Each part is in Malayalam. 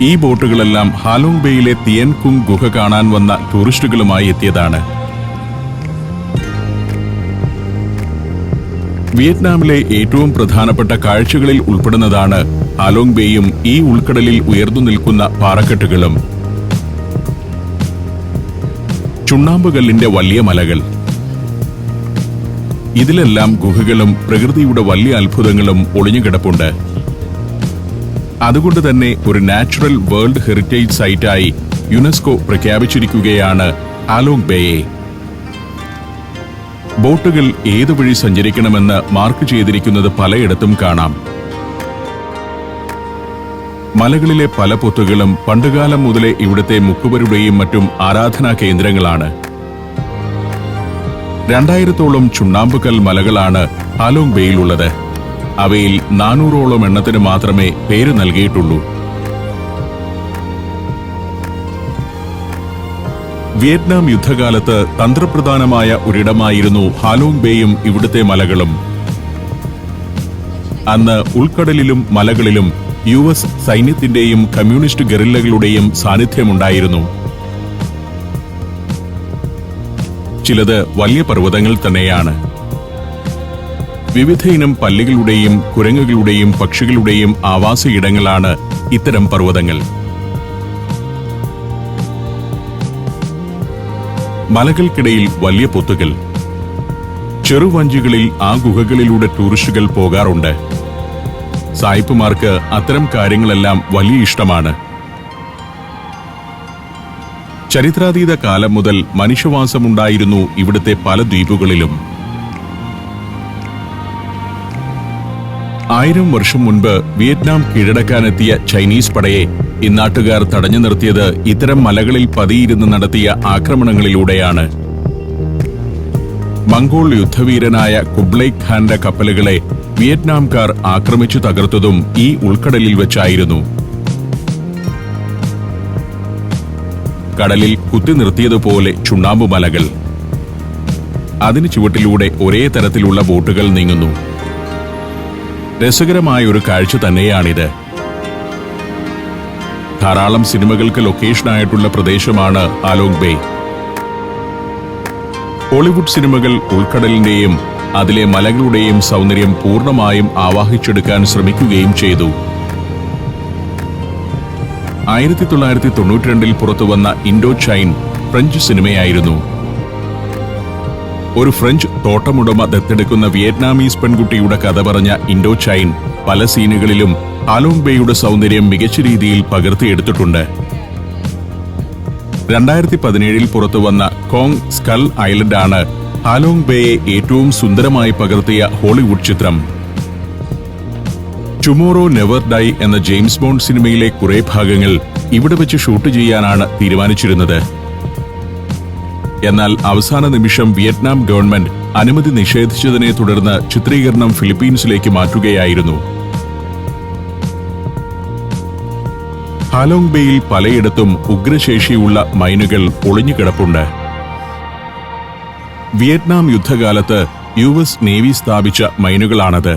ഈ ബോട്ടുകളെല്ലാം ഹാലോങ് ബേയിലെ തിയൻ കുങ് ഗുഹ കാണാൻ വന്ന ടൂറിസ്റ്റുകളുമായി എത്തിയതാണ്. വിയറ്റ്നാമിലെ ഏറ്റവും പ്രധാനപ്പെട്ട കാഴ്ചകളിൽ ഉൾപ്പെടുന്നതാണ് ഹാലോങ് ബേയും ഈ ഉൾക്കടലിൽ ഉയർന്നു നിൽക്കുന്ന പാറക്കെട്ടുകളും. ചുണ്ണാമ്പുകല്ലിന്റെ വലിയ മലകൾ. ഇതിലെല്ലാം ഗുഹകളും പ്രകൃതിയുടെ വലിയ അത്ഭുതങ്ങളും ഒളിഞ്ഞുകിടപ്പുണ്ട്. അതുകൊണ്ട് തന്നെ ഒരു നാച്ചുറൽ വേൾഡ് ഹെറിറ്റേജ് സൈറ്റായി യുനെസ്കോ പ്രഖ്യാപിച്ചിരിക്കുകയാണ് ഹാലോങ് ബേയെ. ബോട്ടുകൾ ഏതു വഴി സഞ്ചരിക്കണമെന്ന് മാർക്ക് ചെയ്തിരിക്കുന്നത് പലയിടത്തും കാണാം. മലകളിലെ പല പൊത്തുകളും പണ്ടുകാലം മുതലേ ഇവിടുത്തെ മുക്കുവരുടെയും മറ്റും ആരാധനാ കേന്ദ്രങ്ങളാണ്. 2000-ഓളം ചുണ്ണാമ്പുകൽ മലകളാണ് ഹാലോങ് ബേയിലുള്ളത്. അവയിൽ 400-ഓളം എണ്ണത്തിന് മാത്രമേ പേര് നൽകിയിട്ടുള്ളൂ. വിയറ്റ്നാം യുദ്ധകാലത്ത് തന്ത്രപ്രധാനമായ ഒരിടമായിരുന്നു ഹാലോങ് ബേയും ഇവിടുത്തെ മലകളും. അന്ന് ഉൾക്കടലിലും മലകളിലും US സൈന്യത്തിന്റെയും കമ്മ്യൂണിസ്റ്റ് ഗറില്ലകളുടെയും സാന്നിധ്യമുണ്ടായിരുന്നു. ചിലത് വലിയ പർവ്വതങ്ങൾ തന്നെയാണ്. വിവിധയിനം പല്ലികളുടെയും കുരങ്ങുകളുടെയും പക്ഷികളുടെയും ആവാസയിടങ്ങളാണ് ഇത്തരം പർവ്വതങ്ങൾ. മലകൾക്കിടയിൽ വലിയ പൊത്തുകൾ. ചെറുവഞ്ചികളിൽ ആ ഗുഹകളിലൂടെ ടൂറിസ്റ്റുകൾ പോകാറുണ്ട്. സായിപ്പുമാർക്ക് അത്തരം കാര്യങ്ങളെല്ലാം വലിയ ഇഷ്ടമാണ്. ചരിത്രാതീത കാലം മുതൽ മനുഷ്യവാസമുണ്ടായിരുന്നു ഇവിടുത്തെ പല ദ്വീപുകളിലും. 1000 വർഷം മുൻപ് വിയറ്റ്നാം കീഴടക്കാനെത്തിയ ചൈനീസ് പടയെ ഇന്നാട്ടുകാർ തടഞ്ഞു നിർത്തിയത് ഇത്തരം മലകളിൽ പതിയിരുന്ന് നടത്തിയ ആക്രമണങ്ങളിലൂടെയാണ്. മംഗോൾ യുദ്ധവീരനായ കുബ്ലൈ ഖാന്റെ കപ്പലുകളെ വിയറ്റ്നാംകാർ ആക്രമിച്ചു തകർത്തതും ഈ ഉൾക്കടലിൽ വെച്ചായിരുന്നു. കടലിൽ കുത്തി നിർത്തിയതുപോലെ ചുണ്ണാമ്പുമലകൾ. അതിന് ചുവട്ടിലൂടെ ഒരേ തരത്തിലുള്ള ബോട്ടുകൾ നീങ്ങുന്നു. രസകരമായ ഒരു കാഴ്ച തന്നെയാണിത്. ധാരാളം സിനിമകൾക്ക് ലൊക്കേഷനായിട്ടുള്ള പ്രദേശമാണ് ഹാലോങ് ബേ. ഹോളിവുഡ് സിനിമകൾ ഉൾക്കടലിന്റെയും അതിലെ മലകളുടെയും സൗന്ദര്യം പൂർണ്ണമായും ആവാഹിച്ചെടുക്കാൻ ശ്രമിക്കുകയും ചെയ്തു. 1992-ൽ പുറത്തുവന്ന ഇൻഡോ ചൈൻ ഫ്രഞ്ച് സിനിമയായിരുന്നു. ഒരു ഫ്രഞ്ച് തോട്ടമുടമ ദത്തെടുക്കുന്ന വിയറ്റ്നാമീസ് പെൺകുട്ടിയുടെ കഥ പറഞ്ഞ ഇൻഡോ ചൈൻ പല സീനുകളിലും ഹാലോങ് ബേയുടെ സൗന്ദര്യം മികച്ച രീതിയിൽ പകർത്തിയെടുത്തിട്ടുണ്ട്. 2017-ൽ പുറത്തുവന്ന കോങ് സ്കൾ ഐലൻഡാണ് ഹാലോങ് ബേയെ ഏറ്റവും സുന്ദരമായി പകർത്തിയ ഹോളിവുഡ് ചിത്രം. ടുമോറോ നെവർ ഡൈ എന്ന ജെയിംസ് ബോണ്ട് സിനിമയിലെ കുറെ ഭാഗങ്ങൾ ഇവിടെ വെച്ച് ഷൂട്ട് ചെയ്യാനാണ് തീരുമാനിച്ചിരുന്നത്. എന്നാൽ അവസാന നിമിഷം വിയറ്റ്നാം ഗവൺമെന്റ് അനുമതി നിഷേധിച്ചതിനെ തുടർന്ന് ചിത്രീകരണം ഫിലിപ്പീൻസിലേക്ക് മാറ്റുകയായിരുന്നു. ഹാലോങ് ബേയിൽ പലയിടത്തും ഉഗ്രശേഷിയുള്ള മൈനുകൾ ഒളിഞ്ഞുകിടപ്പുണ്ട്. വിയറ്റ്നാം യുദ്ധകാലത്ത് US നേവി സ്ഥാപിച്ച മൈനുകളാണത്.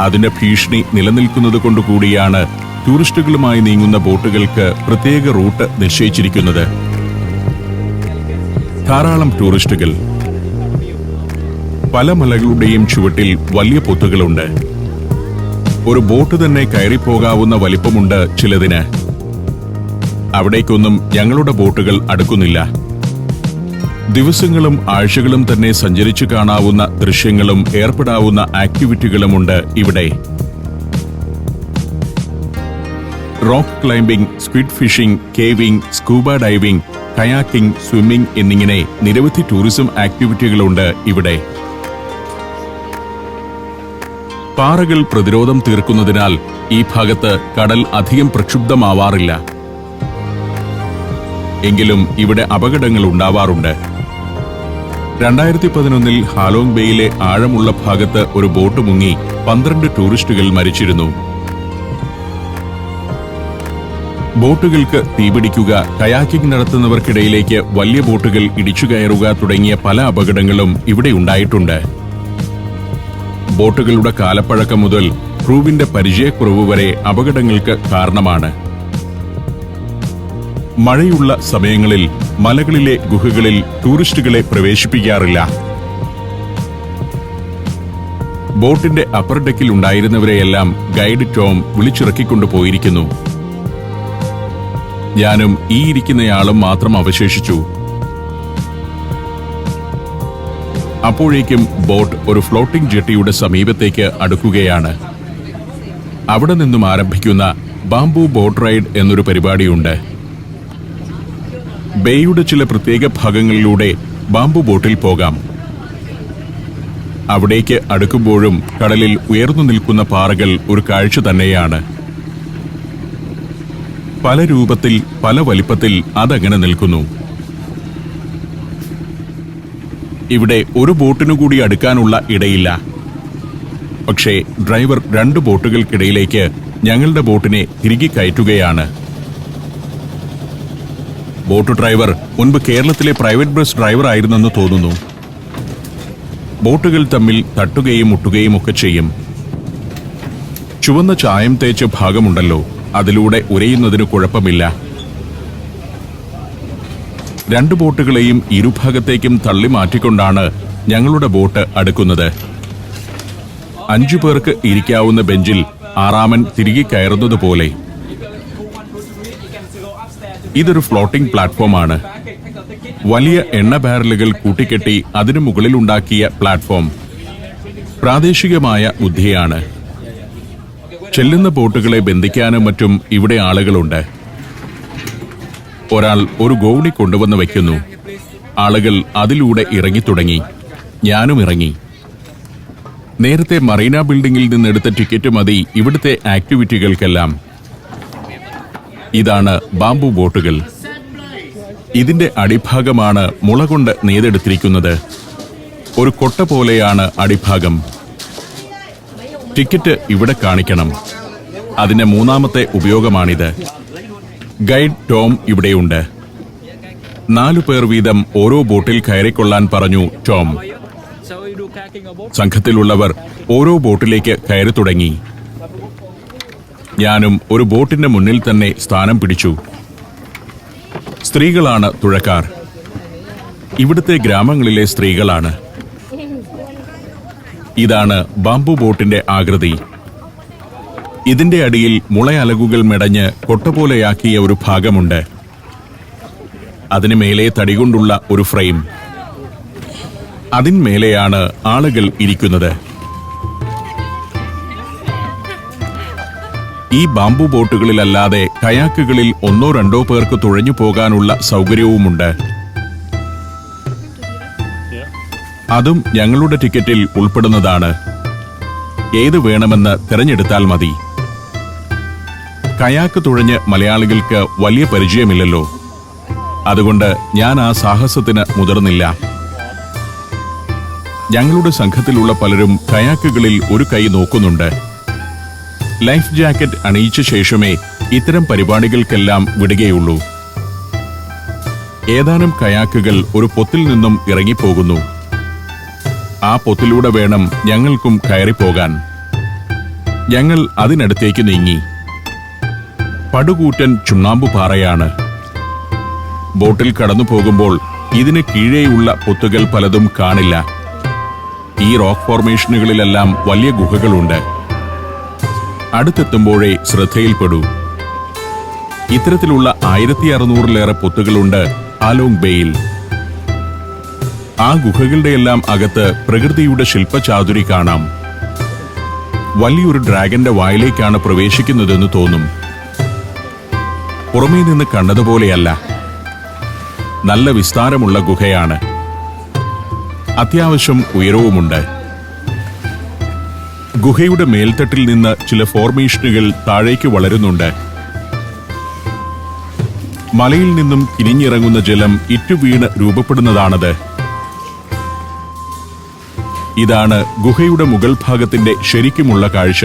അതിന്റെ ഭീഷണി നിലനിൽക്കുന്നതുകൊണ്ടുകൂടിയാണ് ടൂറിസ്റ്റുകളുമായി നീങ്ങുന്ന ബോട്ടുകൾക്ക് പ്രത്യേക റൂട്ട് നിശ്ചയിച്ചിരിക്കുന്നത്. ധാരാളം ടൂറിസ്റ്റുകൾ. പല മലകളുടെയും ചുവട്ടിൽ വലിയ പൊത്തുകളുണ്ട്. ഒരു ബോട്ട് തന്നെ കയറിപ്പോകാവുന്ന വലിപ്പമുണ്ട് ചിലതിന്. അവിടേക്കൊന്നും ഞങ്ങളുടെ ബോട്ടുകൾ അടുക്കുന്നില്ല. ദിവസങ്ങളും ആഴ്ചകളും തന്നെ സഞ്ചരിച്ചു കാണാവുന്ന ദൃശ്യങ്ങളും ഏർപ്പെടാവുന്ന ആക്ടിവിറ്റികളുമുണ്ട് ഇവിടെ. Rock climbing, squid fishing, caving, scuba diving, kayaking, swimming എന്നിങ്ങനെ നിരവധി ടൂറിസം ആക്ടിവിറ്റികളുണ്ട് ഇവിടെ. പാറകൾ പ്രതിരോധം തീർക്കുന്നതിനാൽ ഈ ഭാഗത്ത് കടൽ അധികം പ്രക്ഷുബ്ധമാവാറില്ല. എങ്കിലും ഇവിടെ അപകടങ്ങൾ ഉണ്ടാവാറുണ്ട്. 2011-ൽ ഹാലോങ് ബേയിലെ ആഴമുള്ള ഭാഗത്ത് ഒരു ബോട്ട് മുങ്ങി 12 ടൂറിസ്റ്റുകൾ മരിച്ചിരുന്നു. ബോട്ടുകൾക്ക് തീപിടിക്കുക, കയാക്കിംഗ് നടത്തുന്നവർക്കിടയിലേക്ക് വലിയ ബോട്ടുകൾ ഇടിച്ചുകയറുക തുടങ്ങിയ പല അപകടങ്ങളും ഇവിടെ ഉണ്ടായിട്ടുണ്ട്. ബോട്ടുകളുടെ കാലപ്പഴക്കം മുതൽ ക്രൂവിന്റെ പരിചയക്കുറവ് വരെ അപകടങ്ങൾക്ക് കാരണമാണ്. മഴയുള്ള സമയങ്ങളിൽ മലകളിലെ ഗുഹകളിൽ ടൂറിസ്റ്റുകളെ പ്രവേശിപ്പിക്കാറില്ല. ബോട്ടിന്റെ അപ്പർ ഡെക്കിൽ ഉണ്ടായിരുന്നവരെയെല്ലാം ഗൈഡ് ടോം വിളിച്ചിറക്കിക്കൊണ്ടു പോയിരിക്കുന്നു. ഞാനും ഈ ഇരിക്കുന്നയാളും മാത്രം അവശേഷിച്ചു. അപ്പോഴേക്കും ബോട്ട് ഒരു ഫ്ലോട്ടിംഗ് ജെട്ടിയുടെ സമീപത്തേക്ക് അടുക്കുകയാണ്. അവിടെ നിന്നും ആരംഭിക്കുന്ന ബാംബു ബോട്ട് റൈഡ് എന്നൊരു പരിപാടിയുണ്ട്. ബേയുടെ ചില പ്രത്യേക ഭാഗങ്ങളിലൂടെ ബാംബു ബോട്ടിൽ പോകാം. അവിടേക്ക് അടുക്കുമ്പോഴും കടലിൽ ഉയർന്നു നിൽക്കുന്ന പാറകൾ ഒരു കാഴ്ച തന്നെയാണ്. പല രൂപത്തിൽ, പല വലിപ്പത്തിൽ അതങ്ങനെ നിൽക്കുന്നു. ഇവിടെ ഒരു ബോട്ടിനു കൂടി അടുക്കാനുള്ള ഇടയില്ല. പക്ഷേ ഡ്രൈവർ 2 ബോട്ടുകൾക്കിടയിലേക്ക് ഞങ്ങളുടെ ബോട്ടിനെ തിരികെ കയറ്റുകയാണ്. ബോട്ട് ഡ്രൈവർ മുൻപ് കേരളത്തിലെ പ്രൈവറ്റ് ബസ് ഡ്രൈവർ ആയിരുന്നെന്ന് തോന്നുന്നു. ബോട്ടുകൾ തമ്മിൽ തട്ടുകയും മുട്ടുകയും ഒക്കെ ചെയ്യും. ചുവന്ന ചായം തേച്ച ഭാഗമുണ്ടല്ലോ, അതിലൂടെ ഉരയുന്നതിന് കുഴപ്പമില്ല. 2 ബോട്ടുകളെയും ഇരുഭാഗത്തേക്കും തള്ളി മാറ്റിക്കൊണ്ടാണ് ഞങ്ങളുടെ ബോട്ട് അടുക്കുന്നത്. 5 പേർക്ക് ഇരിക്കാവുന്ന ബെഞ്ചിൽ 6-മൻ തിരികെ കയറുന്നത് പോലെ. ഇതൊരു ഫ്ലോട്ടിംഗ് പ്ലാറ്റ്ഫോമാണ്. വലിയ എണ്ണ ബാരലുകൾ കൂട്ടിക്കെട്ടി അതിനു മുകളിലുണ്ടാക്കിയ പ്ലാറ്റ്ഫോം. പ്രാദേശികമായ ബുദ്ധിയാണ്. ചെല്ലുന്ന ബോട്ടുകളെ ബന്ധിക്കാനും മറ്റും ഇവിടെ ആളുകളുണ്ട്. ഒരാൾ ഒരു ഗോവണി കൊണ്ടുവന്ന് വയ്ക്കുന്നു. ആളുകൾ അതിലൂടെ ഇറങ്ങിത്തുടങ്ങി. ഞാനും ഇറങ്ങി. നേരത്തെ മറീന ബിൽഡിംഗിൽ നിന്നെടുത്ത ടിക്കറ്റ് മതി ഇവിടുത്തെ ആക്ടിവിറ്റികൾക്കെല്ലാം. ഇതാണ് ബാംബു ബോട്ടുകൾ. ഇതിന്റെ അടിഭാഗമാണ് മുള കൊണ്ട് നെയ്തെടുത്തിരിക്കുന്നത്. ഒരു കൊട്ട പോലെയാണ് അടിഭാഗം. ടിക്കറ്റ് ഇവിടെ കാണിക്കണം. അതിന്റെ 3-മത്തെ ഉപയോഗമാണിത്. ഗൈഡ് ടോം ഇവിടെയുണ്ട്. 4 പേർ വീതം ഓരോ ബോട്ടിൽ കയറിക്കൊള്ളാൻ പറഞ്ഞു ടോം. സംഘത്തിലുള്ളവർ ഓരോ ബോട്ടിലേക്ക് കയറി തുടങ്ങി. ഞാനും ഒരു ബോട്ടിന്റെ മുന്നിൽ തന്നെ സ്ഥാനം പിടിച്ചു. സ്ത്രീകളാണ് തുഴക്കാർ. ഇവിടുത്തെ ഗ്രാമങ്ങളിലെ സ്ത്രീകളാണ്. ഇതാണ് ബാംബു ബോട്ടിന്റെ ആകൃതി. ഇതിന്റെ അടിയിൽ മുളയലകുകൾ മെടഞ്ഞ് കൊട്ടപോലെയാക്കിയ ഒരു ഭാഗമുണ്ട്. അതിന് മേലെ തടികൊണ്ടുള്ള ഒരു ഫ്രെയിം. അതിന്മേലെയാണ് ആളുകൾ ഇരിക്കുന്നത്. ഈ ബാംബു ബോട്ടുകളിലല്ലാതെ കയാക്കുകളിൽ 1-2 പേർക്ക് തുഴഞ്ഞു പോകാനുള്ള സൗകര്യവുമുണ്ട്. അതും ഞങ്ങളുടെ ടിക്കറ്റിൽ ഉൾപ്പെടുന്നതാണ്. ഏത് വേണമെന്ന് തിരഞ്ഞെടുത്താൽ മതി. കയാക്ക് തുഴഞ്ഞ് മലയാളികൾക്ക് വലിയ പരിചയമില്ലല്ലോ. അതുകൊണ്ട് ഞാൻ ആ സാഹസത്തിന് മുതിർന്നില്ല. ഞങ്ങളുടെ സംഘത്തിലുള്ള പലരും കയാക്കുകളിൽ ഒരു കൈ നോക്കുന്നുണ്ട്. ലൈഫ് ജാക്കറ്റ് അണിയിച്ച ശേഷമേ ഇത്തരം പരിപാടികൾക്കെല്ലാം വിടുകയുള്ളൂ. ഏതാനും കയാക്കുകൾ ഒരു പൊത്തിൽ നിന്നും ഇറങ്ങിപ്പോകുന്നു. ആ പൊത്തിലൂടെ വേണം ഞങ്ങൾക്കും കയറിപ്പോകാൻ. ഞങ്ങൾ അതിനടുത്തേക്ക് നീങ്ങി. പടുകൂറ്റൻ ചുണ്ണാമ്പുപാറയാണ്. ബോട്ടിൽ കടന്നു പോകുമ്പോൾ ഇതിന് കീഴെയുള്ള പൊത്തുകൾ പലതും കാണില്ല. ഈ റോക്ക് ഫോർമേഷനുകളിലെല്ലാം വലിയ ഗുഹകളുണ്ട്. അടുത്തെത്തുമ്പോഴേ ശ്രദ്ധയിൽപ്പെടൂ. ഇത്തരത്തിലുള്ള 1600-ലേറെ പൊത്തുകളുണ്ട് ആലോങ് ബേയിൽ. ആ ഗുഹകളുടെയെല്ലാം അകത്ത് പ്രകൃതിയുടെ ശില്പചാതുരി കാണാം. വലിയൊരു ഡ്രാഗന്റെ വായിലേക്കാണ് പ്രവേശിക്കുന്നതെന്ന് തോന്നും. പുറമേ നിന്ന് കണ്ടതുപോലെയല്ല. നല്ല വിസ്താരമുള്ള ഗുഹയാണ്. അത്യാവശ്യം ഉയരവുമുണ്ട്. ഗുഹയുടെ മേൽത്തട്ടിൽ നിന്ന് ചില ഫോർമേഷനുകൾ താഴേക്ക് വളരുന്നുണ്ട്. മലയിൽ നിന്നും കിനിഞ്ഞിറങ്ങുന്ന ജലം ഇറ്റുവീണ് രൂപപ്പെടുന്നതാണത്. ഇതാണ് ഗുഹയുടെ മുകൾ ഭാഗത്തിന്റെ ശരിക്കുമുള്ള കാഴ്ച.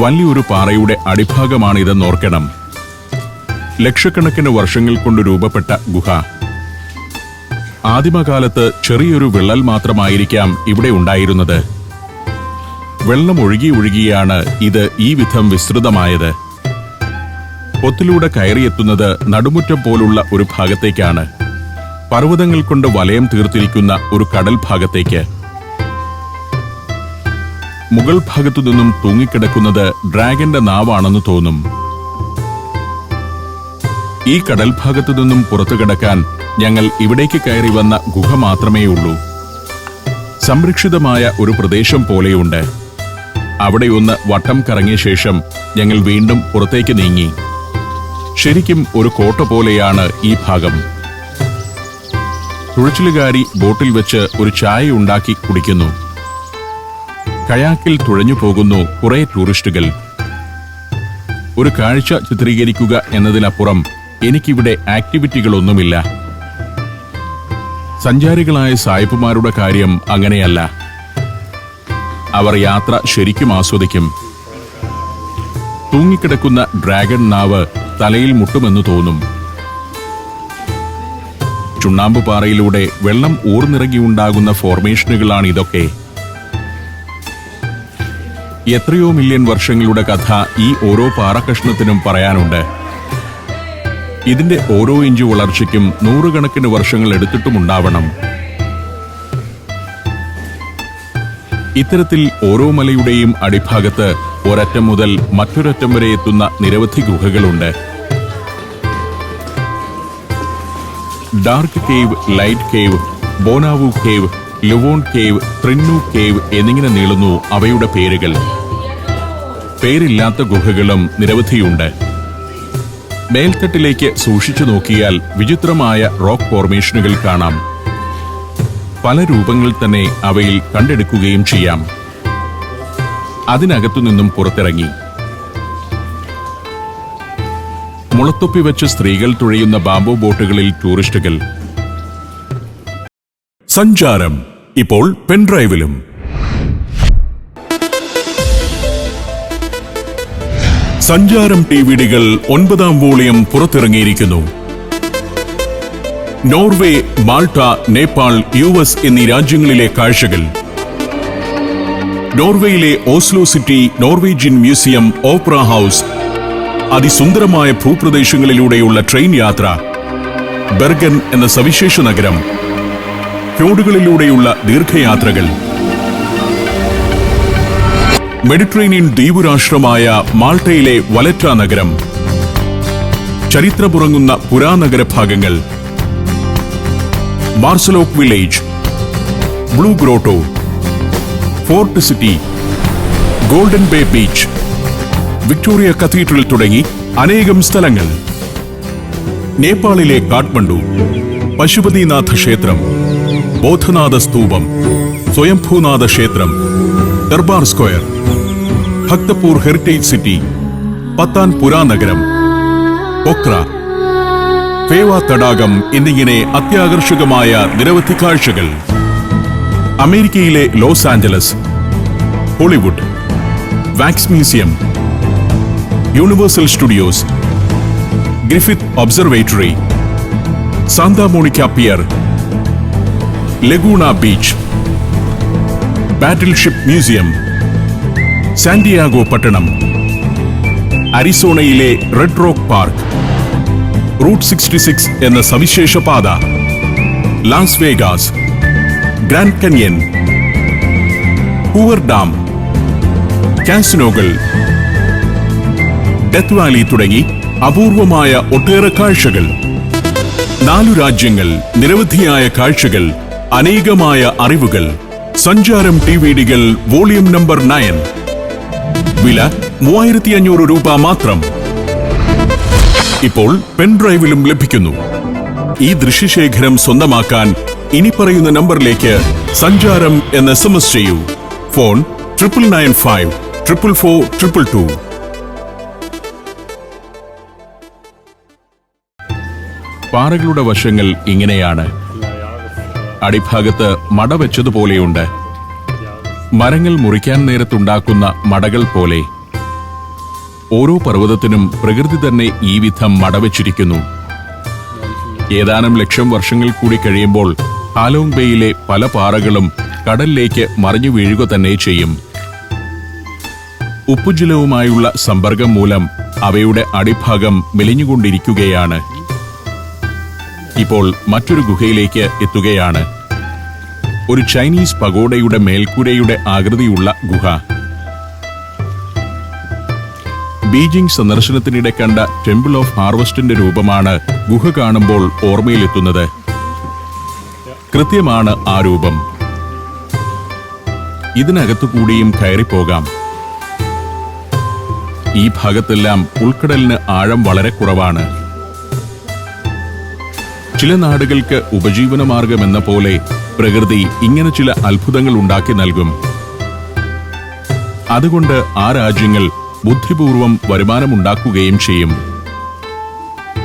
വലിയൊരു പാറയുടെ അടിഭാഗമാണിതെന്നോർക്കണം. ലക്ഷക്കണക്കിന് വർഷങ്ങൾ കൊണ്ട് രൂപപ്പെട്ട ഗുഹ. ആദിമകാലത്ത് ചെറിയൊരു വിള്ളൽ മാത്രമായിരിക്കാം ഇവിടെ ഉണ്ടായിരുന്നത്. വെള്ളം ഒഴുകി ഒഴുകിയാണ് ഇത് ഈ വിധം വിസ്തൃതമായത്. പൊത്തിലൂടെ കയറിയെത്തുന്നത് നടുമുറ്റം പോലുള്ള ഒരു ഭാഗത്തേക്കാണ്. പർവ്വതങ്ങൾ കൊണ്ട് വലയം തീർത്തിരിക്കുന്ന ഒരു കടൽ ഭാഗത്തേക്ക്. മുകൾ ഭാഗത്തു നിന്നും തൂങ്ങിക്കിടക്കുന്നത് ഡ്രാഗന്റെ നാവാണെന്ന് തോന്നും. ഈ കടൽ ഭാഗത്തു നിന്നും പുറത്തു കിടക്കാൻ ഞങ്ങൾ ഇവിടേക്ക് കയറി വന്ന ഗുഹ മാത്രമേയുള്ളൂ. സംരക്ഷിതമായ ഒരു പ്രദേശം പോലെയുണ്ട്. അവിടെയൊന്ന് വട്ടം കറങ്ങിയ ശേഷം ഞങ്ങൾ വീണ്ടും പുറത്തേക്ക് നീങ്ങി. ശരിക്കും ഒരു കോട്ട പോലെയാണ് ഈ ഭാഗം. തുഴച്ചിലുകാരി ബോട്ടിൽ വെച്ച് ഒരു ചായ ഉണ്ടാക്കി കുടിക്കുന്നു. കയാക്കിൽ തുഴഞ്ഞു പോകുന്നു കുറെ ടൂറിസ്റ്റുകൾ. ഒരു കാഴ്ച ചിത്രീകരിക്കുക എന്നതിനപ്പുറം എനിക്കിവിടെ ആക്ടിവിറ്റികളൊന്നുമില്ല. സഞ്ചാരികളായ സായിപ്പുമാരുടെ കാര്യം അങ്ങനെയല്ല. അവർ യാത്ര ശരിക്കും ആസ്വദിക്കും. തൂങ്ങിക്കിടക്കുന്ന ഡ്രാഗൺ നാവ് തലയിൽ മുട്ടുമെന്ന് തോന്നും. ചുണ്ണാമ്പുപാറയിലൂടെ വെള്ളം ഊർന്നിറങ്ങിയുണ്ടാകുന്ന ഫോർമേഷനുകളാണ് ഇതൊക്കെ. എത്രയോ മില്യൺ വർഷങ്ങളുടെ കഥ ഈ ഓരോ പാറക്കഷ്ണത്തിനും പറയാനുണ്ട്. ഇതിന്റെ ഓരോ ഇഞ്ച് വളർച്ചയ്ക്കും നൂറുകണക്കിന് വർഷങ്ങൾ എടുത്തിട്ടുമുണ്ടാവണം. ഇത്തരത്തിൽ ഓരോ മലയുടെയും അടിഭാഗത്ത് ഒരറ്റം മുതൽ മറ്റൊരറ്റം വരെ എത്തുന്ന നിരവധി ഗുഹകളുണ്ട്. Dark cave, light cave, Bo Nau cave, Luon cave, Trinh Nu cave എന്നിങ്ങനെ നീളുന്നു അവയുടെ പേരുകൾ. പേരില്ലാത്ത ഗുഹകളും നിരവധിയുണ്ട്. മേൽത്തട്ടിലേക്ക് സൂക്ഷിച്ചു നോക്കിയാൽ വിചിത്രമായ റോക്ക് ഫോർമേഷനുകൾ കാണാം. പല രൂപങ്ങൾ തന്നെ അവയിൽ കണ്ടെടുക്കുകയും ചെയ്യാം. അതിനകത്തുനിന്നും പുറത്തിറങ്ങി മുളത്തൊപ്പി വെച്ച് സ്ത്രീകൾ തുഴയുന്ന ബാംബോ ബോട്ടുകളിൽ ടൂറിസ്റ്റുകൾ. സഞ്ചാരം ഇപ്പോൾ പെൻഡ്രൈവിലും. സഞ്ചാരം ടിവിഡികൾ 9ാം വോളിയം പുറത്തിറങ്ങിയിരിക്കുന്നു. നോർവേ, മാൾട്ട, നേപ്പാൾ, US എന്നീ രാജ്യങ്ങളിലെ കാഴ്ചകൾ. നോർവേയിലെ Oslo city, Norwegian museum, opera house, അതിസുന്ദരമായ ഭൂപ്രദേശങ്ങളിലൂടെയുള്ള ട്രെയിൻ യാത്ര, ബെർഗൻ എന്ന സവിശേഷ നഗരം, ഫ്യോർഡുകളിലൂടെയുള്ള ദീർഘയാത്രകൾ, മെഡിറ്ററേനിയൻ ദ്വീപുരാഷ്ട്രമായ മാൾട്ടയിലെ വലറ്റ നഗരം, ചരിത്രമുറങ്ങുന്ന പുരാനഗര ഭാഗങ്ങൾ, Marsaxlokk village, Blue Grotto, fort city, Golden Bay beach, Victoria cathedral തുടങ്ങി അനേകം സ്ഥലങ്ങൾ. നേപ്പാളിലെ കാഠ്മണ്ഡു, പശുപതിനാഥ ക്ഷേത്രം, ബോധനാഥ സ്തൂപം, സ്വയംഭൂനാഥ ക്ഷേത്രം, Durbar square, Bhaktapur heritage city, Patan പുരാനഗരം, പൊക്ര, ഫേവ തടാകം എന്നിങ്ങനെ അത്യാകർഷകമായ നിരവധി കാഴ്ചകൾ. അമേരിക്കയിലെ Los Angeles, Hollywood, wax museum, Universal Studios, Griffith Observatory, Santa Monica pier, Laguna beach, battleship museum, San Diego പട്ടണം, അരിസോണയിലെ റെഡ് റോക്ക് പാർക്ക്, റൂട്ട് 66 എന്ന സവിശേഷ പാത, Las Vegas, Grand Canyon, Hoover Dam, കാസിനോകൾ, ഡെത്ത് വാലി തുടങ്ങി അപൂർവമായ ഒട്ടേറെ കാഴ്ചകൾ. 4 രാജ്യങ്ങൾ, നിരവധിയായ കാഴ്ചകൾ, അനേകമായ അറിവുകൾ. സഞ്ചാരം ടിവിഡികൾ വോളിയം നമ്പർ 9. വില 3500 രൂപ മാത്രം. ഇപ്പോൾ പെൻഡ്രൈവിലും ലഭിക്കുന്നു. ഈ ദൃശ്യശേഖരം സ്വന്തമാക്കാൻ ഇനി പറയുന്ന നമ്പറിലേക്ക് സഞ്ചാരം എന്ന് SMS ചെയ്യൂ. ഫോൺ 9995 444 222. പാറകളുടെ വശങ്ങൾ ഇങ്ങനെയാണ്. അടിഭാഗത്ത് മട വെച്ചതുപോലെയുണ്ട്. മരങ്ങൾ മുറിക്കാൻ നേരത്തുണ്ടാക്കുന്ന മടകൾ പോലെ. ഓരോ പർവ്വതത്തിനും പ്രകൃതി തന്നെ ഈ വിധം മടവെച്ചിരിക്കുന്നു. ഏതാനും ലക്ഷം വർഷങ്ങൾ കൂടി കഴിയുമ്പോൾ ഹാലോങ് ബേയിലെ പല പാറകളും കടലിലേക്ക് മറിഞ്ഞു വീഴുക തന്നെ ചെയ്യും. ഉപ്പുജലവുമായുള്ള സമ്പർക്കം മൂലം അവയുടെ അടിഭാഗം മെലിഞ്ഞുകൊണ്ടിരിക്കുകയാണ്. ഇപ്പോൾ മറ്റൊരു ഗുഹയിലേക്ക് എത്തുകയാണ്. ഒരു ചൈനീസ് പഗോഡയുടെ മേൽക്കൂരയുടെ ആകൃതിയുള്ള ഗുഹ. ബീജിംഗ് സന്ദർശനത്തിനിടെ കണ്ട ടെമ്പിൾ ഓഫ് ഹാർവസ്റ്റിന്റെ രൂപമാണ് ഗുഹ കാണുമ്പോൾ ഓർമ്മയിലെത്തുന്നത്. കൃത്യമാണ് ആ രൂപം. ഇതിനകത്തുകൂടിയും കയറിപ്പോകാം. ഈ ഭാഗത്തെല്ലാം ഉൾക്കടലിന് ആഴം വളരെ കുറവാണ്. ചില നാടുകൾക്ക് ഉപജീവനമാർഗമെന്ന പോലെ പ്രകൃതി ഇങ്ങനെ ചില അത്ഭുതങ്ങൾ ഉണ്ടാക്കി നൽകും. അതുകൊണ്ട് ആ രാജ്യങ്ങൾ ബുദ്ധിപൂർവം വരുമാനമുണ്ടാക്കുകയും ചെയ്യും.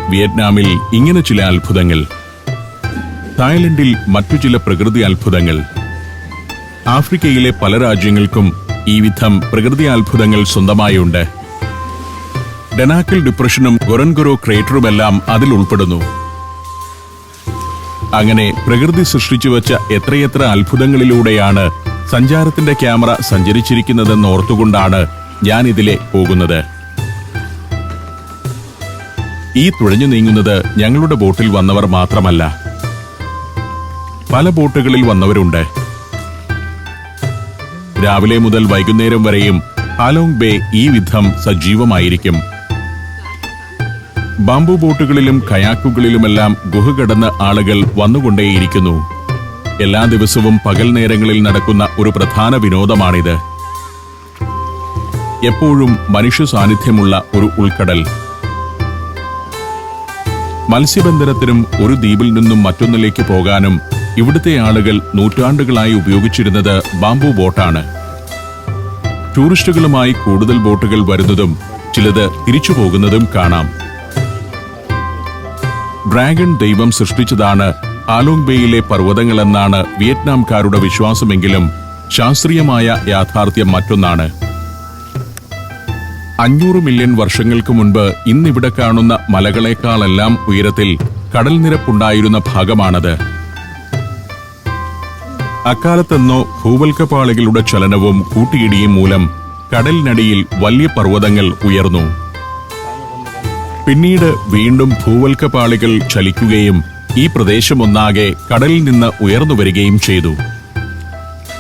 വിയറ്റ്നാമിൽ ഇങ്ങനെ ചില അത്ഭുതങ്ങൾ, തായ്ലൻഡിൽ മറ്റു ചില പ്രകൃതി അത്ഭുതങ്ങൾ. ആഫ്രിക്കയിലെ പല രാജ്യങ്ങൾക്കും ഈ വിധം പ്രകൃതി അത്ഭുതങ്ങൾ സ്വന്തമായുണ്ട്. ഡനാക്കിൽ ഡിപ്രഷനും ഗൊറൻഗൊറോ ക്രേറ്ററുമെല്ലാം അതിൽ ഉൾപ്പെടുന്നു. അങ്ങനെ പ്രകൃതി സൃഷ്ടിച്ചു വച്ച എത്രയെത്ര അത്ഭുതങ്ങളിലൂടെയാണ് സഞ്ചാരത്തിന്റെ ക്യാമറ സഞ്ചരിച്ചിരിക്കുന്നതെന്ന് ഓർത്തുകൊണ്ടാണ് ഞാൻ ഇതിലെ പോകുന്നത്. ഈ തുഴഞ്ഞു നീങ്ങുന്നത് ഞങ്ങളുടെ ബോട്ടിൽ വന്നവർ മാത്രമല്ല, പല ബോട്ടുകളിൽ വന്നവരുണ്ട്. രാവിലെ മുതൽ വൈകുന്നേരം വരെയും ഹാലോങ് ബേ ഈ വിധം സജീവമായിരിക്കും. ബാംബു ബോട്ടുകളിലും കയാക്കുകളിലുമെല്ലാം ഗുഹ കടന്ന് ആളുകൾ വന്നുകൊണ്ടേയിരിക്കുന്നു. എല്ലാ ദിവസവും പകൽ നേരങ്ങളിൽ നടക്കുന്ന ഒരു പ്രധാന വിനോദമാണിത്. എപ്പോഴും മനുഷ്യ സാന്നിധ്യമുള്ള ഒരു ഉൾക്കടൽ. മത്സ്യബന്ധനത്തിനും ഒരു ദ്വീപിൽ നിന്നും മറ്റൊന്നിലേക്ക് പോകാനും ഇവിടുത്തെ ആളുകൾ നൂറ്റാണ്ടുകളായി ഉപയോഗിച്ചിരുന്നത് ബാംബു ബോട്ടാണ്. ടൂറിസ്റ്റുകളുമായി കൂടുതൽ ബോട്ടുകൾ വരുന്നതും ചിലത് തിരിച്ചു പോകുന്നതും കാണാം. ഡ്രാഗൺ ദൈവം സൃഷ്ടിച്ചതാണ് ഹാലോങ് ബേയിലെ പർവ്വതങ്ങളെന്നാണ് വിയറ്റ്നാംകാരുടെ വിശ്വാസമെങ്കിലും ശാസ്ത്രീയമായ യാഥാർത്ഥ്യം മറ്റൊന്നാണ്. 500 മില്യൺ വർഷങ്ങൾക്ക് മുൻപ് ഇന്നിവിടെ കാണുന്ന മലകളെക്കാളെല്ലാം ഉയരത്തിൽ കടൽ നിരപ്പുണ്ടായിരുന്ന ഭാഗമാണത്. അക്കാലത്തെന്നോ ഭൂവൽക്കപ്പാളികളുടെ ചലനവും കൂട്ടിയിടിയും മൂലം കടലിനടിയിൽ വലിയ പർവ്വതങ്ങൾ ഉയർന്നു. പിന്നീട് വീണ്ടും ഭൂവൽക്കപ്പാളികൾ ചലിക്കുകയും ഈ പ്രദേശമൊന്നാകെ കടലിൽ നിന്ന് ഉയർന്നു വരികയും ചെയ്തു.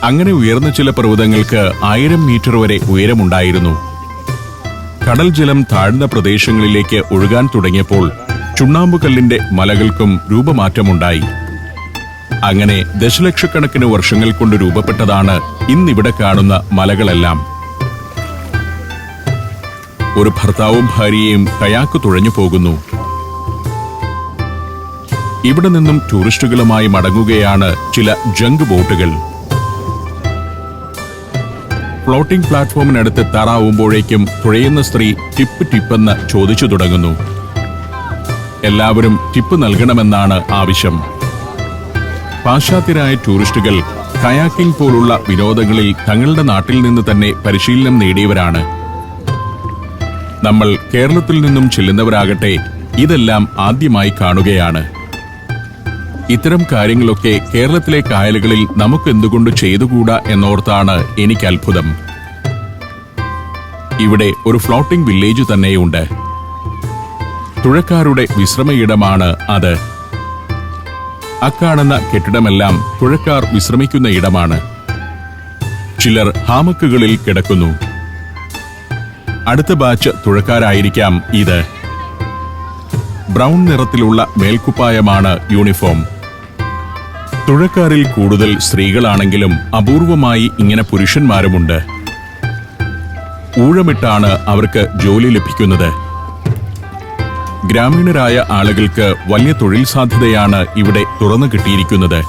അങ്ങനെ ഉയർന്ന ചില പർവ്വതങ്ങൾക്ക് 1000 മീറ്റർ വരെ ഉയരമുണ്ടായിരുന്നു. കടൽ ജലം താഴ്ന്ന പ്രദേശങ്ങളിലേക്ക് ഒഴുകാൻ തുടങ്ങിയപ്പോൾ ചുണ്ണാമ്പുകല്ലിന്റെ മലകൾക്കും രൂപമാറ്റമുണ്ടായി. അങ്ങനെ ദശലക്ഷക്കണക്കിന് വർഷങ്ങൾ കൊണ്ട് രൂപപ്പെട്ടതാണ് ഇന്നിവിടെ കാണുന്ന മലകളെല്ലാം. ഒരു ഭർത്താവും ഭാര്യയും കയാക്ക് തുഴഞ്ഞു പോകുന്നു. ഇവിടെ നിന്നും ടൂറിസ്റ്റുകളുമായി മടങ്ങുകയാണ് ചില ജങ്ക് ബോട്ടുകൾ. ഫ്ലോട്ടിംഗ് പ്ലാറ്റ്ഫോമിനടുത്ത് എത്താറാവുമ്പോഴേക്കും തുഴയുന്ന സ്ത്രീ ടിപ്പെന്ന് ചോദിച്ചു തുടങ്ങുന്നു. എല്ലാവരും ടിപ്പ് നൽകണമെന്നാണ് ആവശ്യം. പാശ്ചാത്യരായ ടൂറിസ്റ്റുകൾ കയാക്കിംഗ് പോലുള്ള വിനോദങ്ങളിൽ തങ്ങളുടെ നാട്ടിൽ നിന്ന് തന്നെ പരിശീലനം നേടിയവരാണ്. നമ്മൾ കേരളത്തിൽ നിന്നും ചെല്ലുന്നവരാകട്ടെ ഇതെല്ലാം ആദ്യമായി കാണുകയാണ്. ഇത്തരം കാര്യങ്ങളൊക്കെ കേരളത്തിലെ കായലുകളിൽ നമുക്കെന്തുകൊണ്ട് ചെയ്തുകൂടാ എന്നോർത്താണ് എനിക്ക് അത്ഭുതം. ഇവിടെ ഒരു ഫ്ലോട്ടിംഗ് വില്ലേജ് തന്നെയുണ്ട്. തുഴക്കാരുടെ വിശ്രമയിടമാണ് അത്. അക്കാണുന്ന കെട്ടിടമെല്ലാം തുഴക്കാർ വിശ്രമിക്കുന്ന ഇടമാണ്. ചിലർ ഹാമക്കുകളിൽ കിടക്കുന്നു. അടുത്ത ബാച്ച് തുഴക്കാരായിരിക്കാം ഇത്. ബ്രൗൺ നിറത്തിലുള്ള മേൽക്കുപ്പായമാണ് യൂണിഫോം. തുഴക്കാരിൽ കൂടുതൽ സ്ത്രീകളാണെങ്കിലും അപൂർവമായി ഇങ്ങനെ പുരുഷന്മാരുമുണ്ട്. ഊഴമിട്ടാണ് അവർക്ക് ജോലി ലഭിക്കുന്നത്. ഗ്രാമീണരായ ആളുകൾക്ക് വലിയ തൊഴിൽ സാധ്യതയാണ് ഇവിടെ തുറന്നു കിട്ടിയിരിക്കുന്നത്.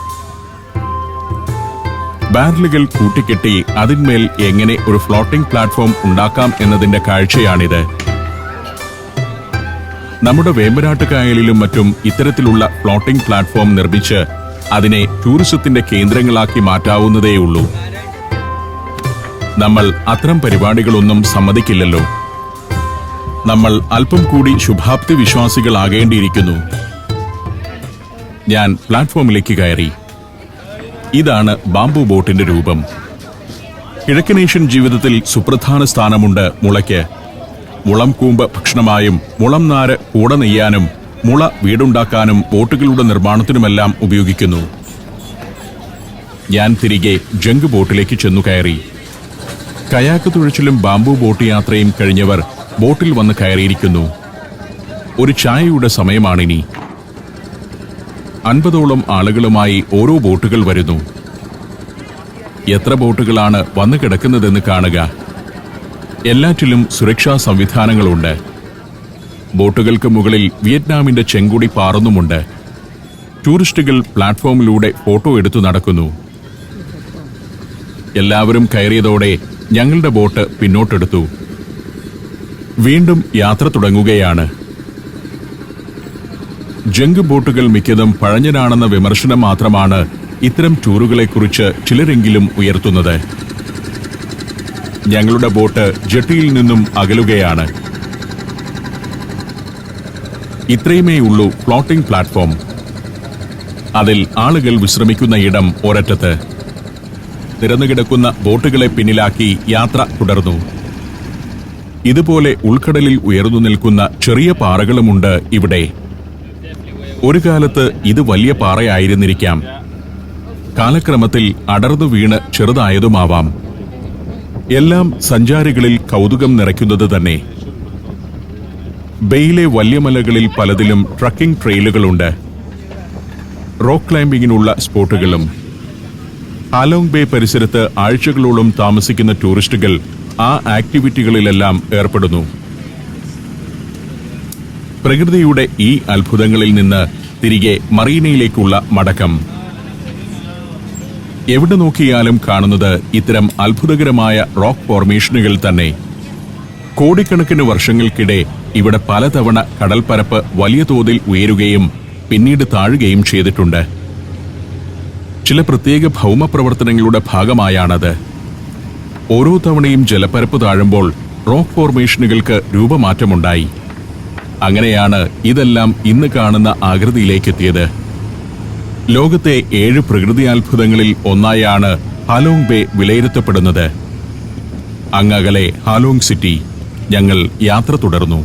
ബാരലുകൾ കൂട്ടിക്കെട്ടി അതിന്മേൽ എങ്ങനെ ഒരു ഫ്ലോട്ടിംഗ് പ്ലാറ്റ്ഫോം ഉണ്ടാക്കാം എന്നതിന്റെ കാഴ്ചയാണിത്. നമ്മുടെ വേമ്പനാട്ട് കായലിലും മറ്റും ഇത്തരത്തിലുള്ള ഫ്ലോട്ടിംഗ് പ്ലാറ്റ്ഫോം നിർമ്മിച്ച് അതിനെ ടൂറിസത്തിന്റെ കേന്ദ്രങ്ങളാക്കി മാറ്റാവുന്നതേയുള്ളൂ. നമ്മൾ അത്തരം പരിപാടികളൊന്നും സമ്മതിക്കില്ലല്ലോ. നമ്മൾ അല്പം കൂടി ശുഭാപ്തി വിശ്വാസികളാകേണ്ടിയിരിക്കുന്നു. ഞാൻ പ്ലാറ്റ്ഫോമിലേക്ക് കയറി. ഇതാണ് ബാംബു ബോട്ടിന്റെ രൂപം. കിഴക്കനേഷ്യൻ ജീവിതത്തിൽ സുപ്രധാന സ്ഥാനമുണ്ട് മുളയ്ക്ക്. മുളം കൂമ്പ് ഭക്ഷണമായും മുളം നാര് കൂട നെയ്യാനും മുള വീടുണ്ടാക്കാനും ബോട്ടുകളുടെ നിർമ്മാണത്തിനുമെല്ലാം ഉപയോഗിക്കുന്നു. ഞാൻ തിരികെ ജങ്ക് ബോട്ടിലേക്ക് ചെന്നു കയറി. കയാക്ക് തുഴച്ചിലും ബാംബു ബോട്ട് യാത്രയും കഴിഞ്ഞവർ ബോട്ടിൽ വന്ന് കയറിയിരിക്കുന്നു. ഒരു ചായയുടെ സമയമാണിനി. 50ഓളം ആളുകളുമായി ഓരോ ബോട്ടുകൾ വരുന്നു. എത്ര ബോട്ടുകളാണ് വന്നു കിടക്കുന്നതെന്ന് കാണുക. എല്ലാറ്റിലും സുരക്ഷാ സംവിധാനങ്ങളുണ്ട്. ബോട്ടുകൾക്ക് മുകളിൽ വിയറ്റ്നാമിന്റെ ചെങ്കൊടി പാറുന്നുമുണ്ട്. ടൂറിസ്റ്റുകൾ പ്ലാറ്റ്ഫോമിലൂടെ ഫോട്ടോ എടുത്തു നടക്കുന്നു. എല്ലാവരും കയറിയതോടെ ഞങ്ങളുടെ ബോട്ട് പിന്നോട്ടെടുത്തു. വീണ്ടും യാത്ര തുടങ്ങുകയാണ്. ജങ്ക് ബോട്ടുകൾ മിക്കതും പഴഞ്ഞനാണെന്ന വിമർശനം മാത്രമാണ് ഇത്തരം ടൂറുകളെക്കുറിച്ച് ചിലരെങ്കിലും ഉയർത്തുന്നത്. ഞങ്ങളുടെ ബോട്ട് ജെട്ടിയിൽ നിന്നും അകലുകയാണ്. ഇത്രയുമേ ഉള്ളൂ ഫ്ലോട്ടിംഗ് പ്ലാറ്റ്ഫോം. അതിൽ ആളുകൾ വിശ്രമിക്കുന്ന ഇടം ഒരറ്റത്ത്. നിരന്നുകിടക്കുന്ന ബോട്ടുകളെ പിന്നിലാക്കി യാത്ര തുടർന്നു. ഇതുപോലെ ഉൾക്കടലിൽ ഉയർന്നു നിൽക്കുന്ന ചെറിയ പാറകളുമുണ്ട് ഇവിടെ. ഒരു കാലത്ത് ഇത് വലിയ പാറയായിരുന്നിരിക്കാം. കാലക്രമത്തിൽ അടർന്നു വീണ് ചെറുതായതുമാവാം. എല്ലാം സഞ്ചാരികളിൽ കൗതുകം നിറയ്ക്കുന്നത് തന്നെ. ബേയിലെ വലിയ മലകളിൽ പലതിലും ട്രക്കിംഗ് ട്രെയിലുകളുണ്ട്. റോക്ക് ക്ലൈംബിങ്ങിനുള്ള സ്പോട്ടുകളും. ഹാലോങ് ബേ പരിസരത്ത് ആഴ്ചകളോളം താമസിക്കുന്ന ടൂറിസ്റ്റുകൾ ആ ആക്ടിവിറ്റികളിലെല്ലാം ഏർപ്പെടുന്നു. പ്രകൃതിയുടെ ഈ അത്ഭുതങ്ങളിൽ നിന്ന് തിരികെ മറീനയിലേക്കുള്ള മടക്കം. എവിടെ നോക്കിയാലും കാണുന്നത് ഇത്തരം അത്ഭുതകരമായ റോക്ക് ഫോർമേഷനുകൾ തന്നെ. കോടിക്കണക്കിന് വർഷങ്ങൾക്കിടെ ഇവിടെ പലതവണ കടൽപ്പരപ്പ് വലിയ തോതിൽ ഉയരുകയും പിന്നീട് താഴുകയും ചെയ്തിട്ടുണ്ട്. ചില പ്രത്യേക ഭൗമപ്രവർത്തനങ്ങളുടെ ഭാഗമായാണത്. ഓരോ തവണയും ജലപ്പരപ്പ് താഴുമ്പോൾ റോക്ക് ഫോർമേഷനുകൾക്ക് രൂപമാറ്റമുണ്ടായി. അങ്ങനെയാണ് ഇതെല്ലാം ഇന്ന് കാണുന്ന ആകൃതിയിലേക്കെത്തിയത്. ലോകത്തെ 7 പ്രകൃതിയാത്ഭുതങ്ങളിൽ ഒന്നായാണ് ഹാലോങ് ബേ വിലയിരുത്തപ്പെടുന്നത്. അങ്ങകലെ ഹാലോങ് സിറ്റി. ഞങ്ങൾ യാത്ര തുടർന്നു.